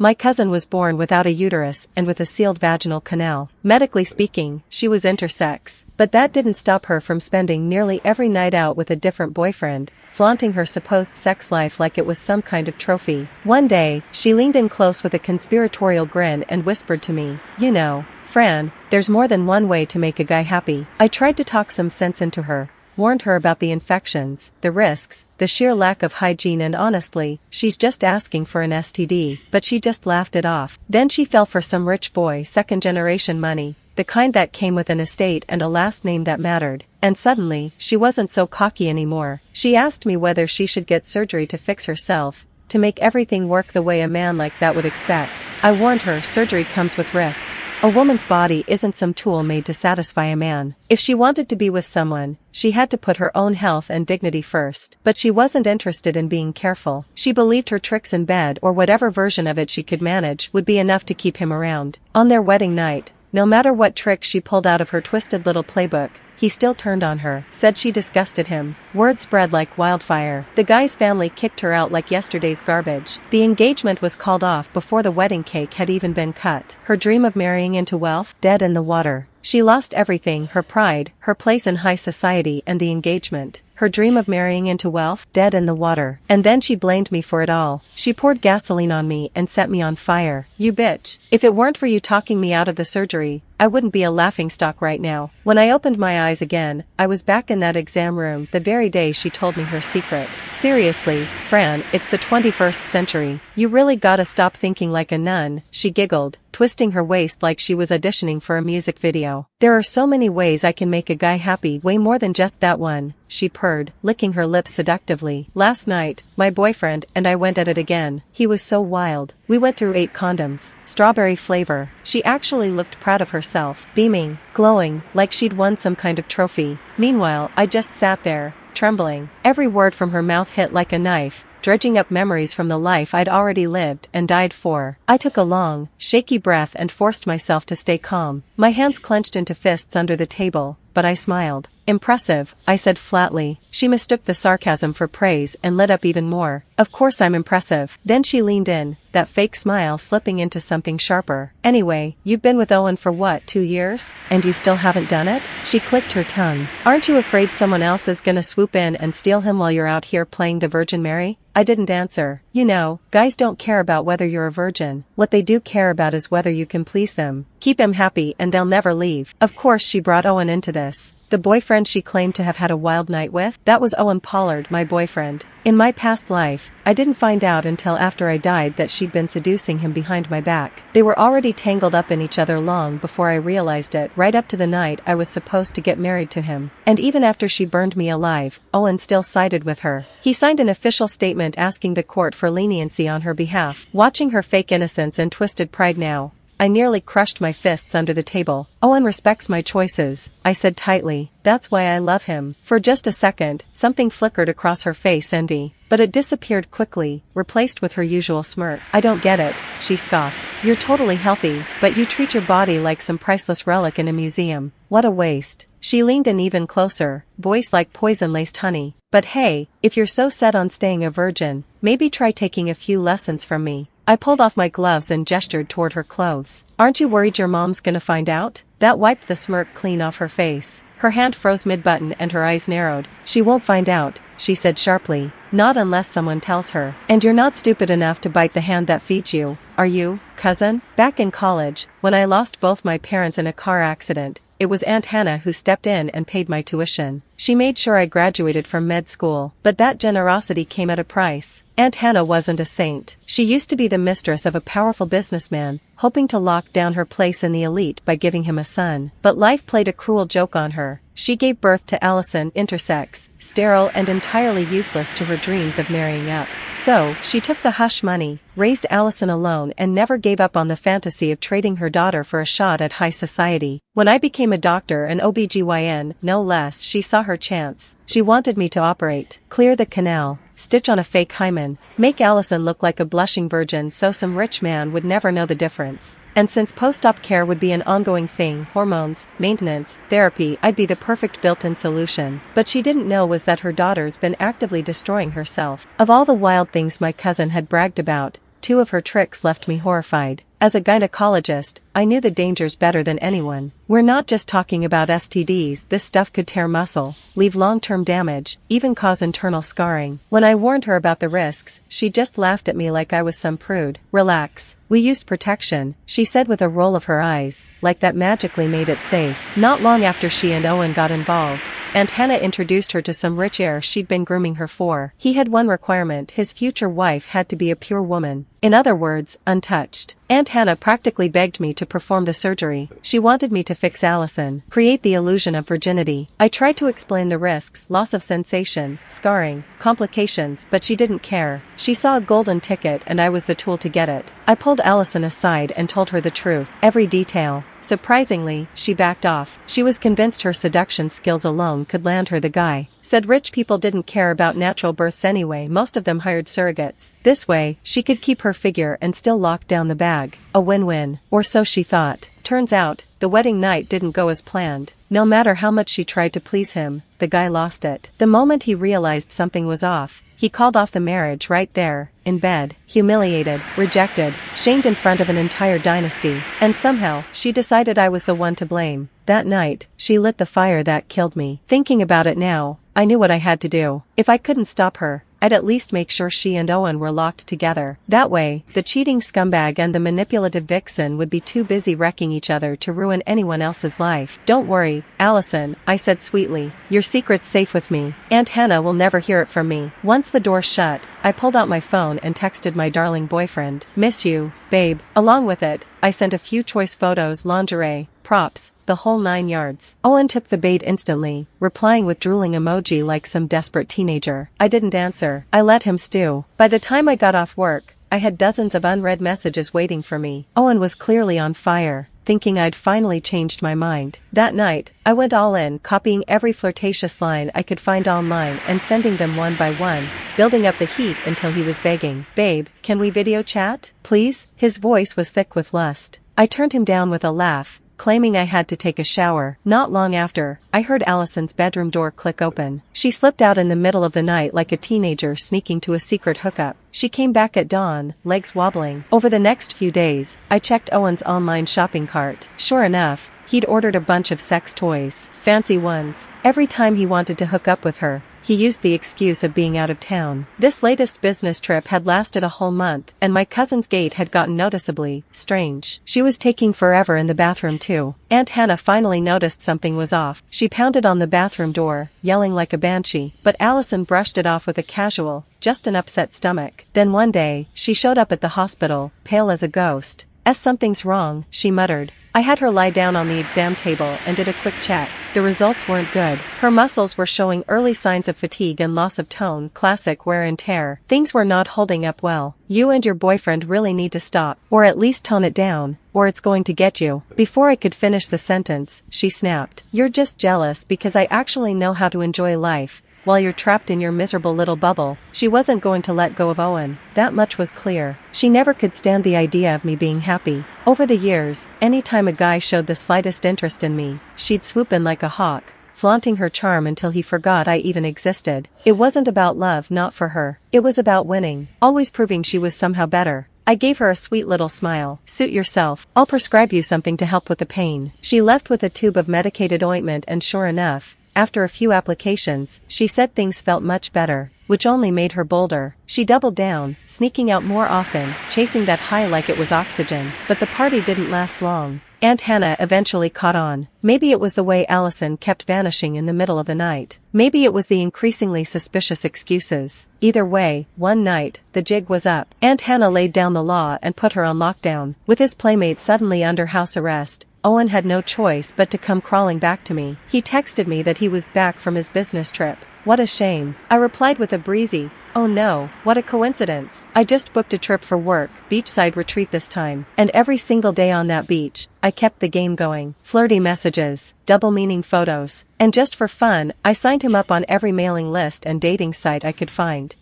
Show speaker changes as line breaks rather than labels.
My cousin was born without a uterus and with a sealed vaginal canal. Medically speaking, she was intersex. But that didn't stop her from spending nearly every night out with a different boyfriend, flaunting her supposed sex life like it was some kind of trophy. One day, she leaned in close with a conspiratorial grin and whispered to me, "You know, Fran, there's more than one way to make a guy happy." I tried to talk some sense into her, warned her about the infections, the risks, the sheer lack of hygiene, and honestly, she's just asking for an STD, but she just laughed it off. Then she fell for some rich boy, second-generation money, the kind that came with an estate and a last name that mattered, and suddenly, she wasn't so cocky anymore. She asked me whether she should get surgery to fix herself, to make everything work the way a man like that would expect. I warned her surgery comes with risks. A woman's body isn't some tool made to satisfy a man. If she wanted to be with someone, she had to put her own health and dignity first. But she wasn't interested in being careful. She believed her tricks in bed or whatever version of it she could manage would be enough to keep him around. On their wedding night, no matter what trick she pulled out of her twisted little playbook, he still turned on her, said she disgusted him. Word spread like wildfire. The guy's family kicked her out like yesterday's garbage. The engagement was called off before the wedding cake had even been cut. Her dream of marrying into wealth, dead in the water. She lost everything, her pride, her place in high society, and the engagement. Her dream of marrying into wealth, dead in the water. And then she blamed me for it all. She poured gasoline on me and set me on fire. "You bitch. If it weren't for you talking me out of the surgery, I wouldn't be a laughingstock right now." When I opened my eyes again, I was back in that exam room the very day she told me her secret. "Seriously, Fran, it's the 21st century. You really gotta stop thinking like a nun," she giggled, twisting her waist like she was auditioning for a music video. "There are so many ways I can make a guy happy, way more than just that one," she purred, licking her lips seductively. "Last night, my boyfriend and I went at it again. He was so wild. We went through 8 condoms, strawberry flavor." She actually looked proud of herself, beaming, glowing, like she'd won some kind of trophy. Meanwhile, I just sat there, trembling. Every word from her mouth hit like a knife, dredging up memories from the life I'd already lived and died for. I took a long, shaky breath and forced myself to stay calm. My hands clenched into fists under the table, but I smiled. "Impressive," I said flatly. She mistook the sarcasm for praise and lit up even more. "Of course I'm impressive." Then she leaned in, that fake smile slipping into something sharper. "Anyway, you've been with Owen for what, 2 years? And you still haven't done it?" She clicked her tongue. "Aren't you afraid someone else is gonna swoop in and steal him while you're out here playing the Virgin Mary?" I didn't answer. You know, guys don't care about whether you're a virgin. What they do care about is whether you can please them. Keep him happy and they'll never leave. Of course she brought Owen into this. The boyfriend she claimed to have had a wild night with? That was Owen Pollard, my boyfriend. In my past life, I didn't find out until after I died that she'd been seducing him behind my back. They were already tangled up in each other long before I realized it, right up to the night I was supposed to get married to him. And even after she burned me alive, Owen still sided with her. He signed an official statement asking the court for leniency on her behalf. Watching her fake innocence and twisted pride now, I nearly crushed my fists under the table. "Owen respects my choices," I said tightly. "That's why I love him." For just a second, something flickered across her face, envy. But it disappeared quickly, replaced with her usual smirk. "I don't get it," she scoffed. "You're totally healthy, but you treat your body like some priceless relic in a museum. What a waste." She leaned in even closer, voice like poison-laced honey. "But hey, if you're so set on staying a virgin, maybe try taking a few lessons from me." I pulled off my gloves and gestured toward her clothes. "Aren't you worried your mom's gonna find out?" That wiped the smirk clean off her face. Her hand froze mid-button and her eyes narrowed. "She won't find out," she said sharply. "Not unless someone tells her. And you're not stupid enough to bite the hand that feeds you, are you, cousin?" Back in college, when I lost both my parents in a car accident, it was Aunt Hannah who stepped in and paid my tuition. She made sure I graduated from med school, but that generosity came at a price. Aunt Hannah wasn't a saint. She used to be the mistress of a powerful businessman, hoping to lock down her place in the elite by giving him a son. But life played a cruel joke on her. She gave birth to Allison, intersex, sterile and entirely useless to her dreams of marrying up. So, she took the hush money, raised Allison alone and never gave up on the fantasy of trading her daughter for a shot at high society. When I became a doctor, an OBGYN, no less, she saw her chance. She wanted me to operate, clear the canal, stitch on a fake hymen, make Allison look like a blushing virgin so some rich man would never know the difference. And since post-op care would be an ongoing thing, hormones, maintenance, therapy, I'd be the perfect built-in solution. But she didn't know was that her daughter's been actively destroying herself. Of all the wild things my cousin had bragged about, 2 of her tricks left me horrified. As a gynecologist, I knew the dangers better than anyone. We're not just talking about STDs, this stuff could tear muscle, leave long-term damage, even cause internal scarring. When I warned her about the risks, she just laughed at me like I was some prude. Relax. We used protection, she said with a roll of her eyes, like that magically made it safe. Not long after she and Owen got involved, Aunt Hannah introduced her to some rich heir she'd been grooming her for. He had one requirement: his future wife had to be a pure woman. In other words, untouched. Aunt Hannah practically begged me to perform the surgery. She wanted me to fix Allison, create the illusion of virginity. I tried to explain the risks: loss of sensation, scarring, complications, but she didn't care. She saw a golden ticket and I was the tool to get it. I pulled Allison aside and told her the truth, every detail. Surprisingly, she backed off. She was convinced her seduction skills alone could land her the guy. Said rich people didn't care about natural births anyway, most of them hired surrogates. This way, she could keep her figure and still lock down the bag. A win-win. Or so she thought. Turns out, the wedding night didn't go as planned. No matter how much she tried to please him, the guy lost it. The moment he realized something was off, he called off the marriage right there, in bed, humiliated, rejected, shamed in front of an entire dynasty. And somehow, she decided I was the one to blame. That night, she lit the fire that killed me. Thinking about it now, I knew what I had to do. If I couldn't stop her, I'd at least make sure she and Owen were locked together. That way, the cheating scumbag and the manipulative vixen would be too busy wrecking each other to ruin anyone else's life. Don't worry, Allison, I said sweetly. Your secret's safe with me. Aunt Hannah will never hear it from me. Once the door shut, I pulled out my phone and texted my darling boyfriend. Miss you, babe. Along with it, I sent a few choice photos, lingerie, props, the whole 9 yards. Owen took the bait instantly, replying with drooling emoji like some desperate teenager. I didn't answer. I let him stew. By the time I got off work, I had dozens of unread messages waiting for me. Owen was clearly on fire, thinking I'd finally changed my mind. That night, I went all in, copying every flirtatious line I could find online and sending them one by one, building up the heat until he was begging. Babe, can we video chat, please? His voice was thick with lust. I turned him down with a laugh, claiming I had to take a shower. Not long after, I heard Allison's bedroom door click open. She slipped out in the middle of the night like a teenager sneaking to a secret hookup. She came back at dawn, legs wobbling. Over the next few days, I checked Owen's online shopping cart. Sure enough, he'd ordered a bunch of sex toys, fancy ones. Every time he wanted to hook up with her, he used the excuse of being out of town. This latest business trip had lasted a whole month, and my cousin's gait had gotten noticeably strange. She was taking forever in the bathroom too. Aunt Hannah finally noticed something was off. She pounded on the bathroom door, yelling like a banshee, but Allison brushed it off with a casual, just an upset stomach. Then one day, she showed up at the hospital, pale as a ghost. Something's wrong, she muttered. I had her lie down on the exam table and did a quick check. The results weren't good. Her muscles were showing early signs of fatigue and loss of tone, classic wear and tear. Things were not holding up well. You and your boyfriend really need to stop, or at least tone it down, or it's going to get you. Before I could finish the sentence, she snapped. You're just jealous because I actually know how to enjoy life, while you're trapped in your miserable little bubble. She wasn't going to let go of Owen, that much was clear. She never could stand the idea of me being happy. Over the years, anytime a guy showed the slightest interest in me, she'd swoop in like a hawk, flaunting her charm until he forgot I even existed. It wasn't about love, not for her. It was about winning, always proving she was somehow better. I gave her a sweet little smile. Suit yourself. I'll prescribe you something to help with the pain. She left with a tube of medicated ointment and sure enough, after a few applications, she said things felt much better, which only made her bolder. She doubled down, sneaking out more often, chasing that high like it was oxygen. But the party didn't last long. Aunt Hannah eventually caught on. Maybe it was the way Allison kept vanishing in the middle of the night. Maybe it was the increasingly suspicious excuses. Either way, one night, the jig was up. Aunt Hannah laid down the law and put her on lockdown. With his playmate suddenly under house arrest, Owen had no choice but to come crawling back to me. He texted me that he was back from his business trip. What a shame. I replied with a breezy, oh no, what a coincidence. I just booked a trip for work, beachside retreat this time. And every single day on that beach, I kept the game going. Flirty messages, double-meaning photos. And just for fun, I signed him up on every mailing list and dating site I could find.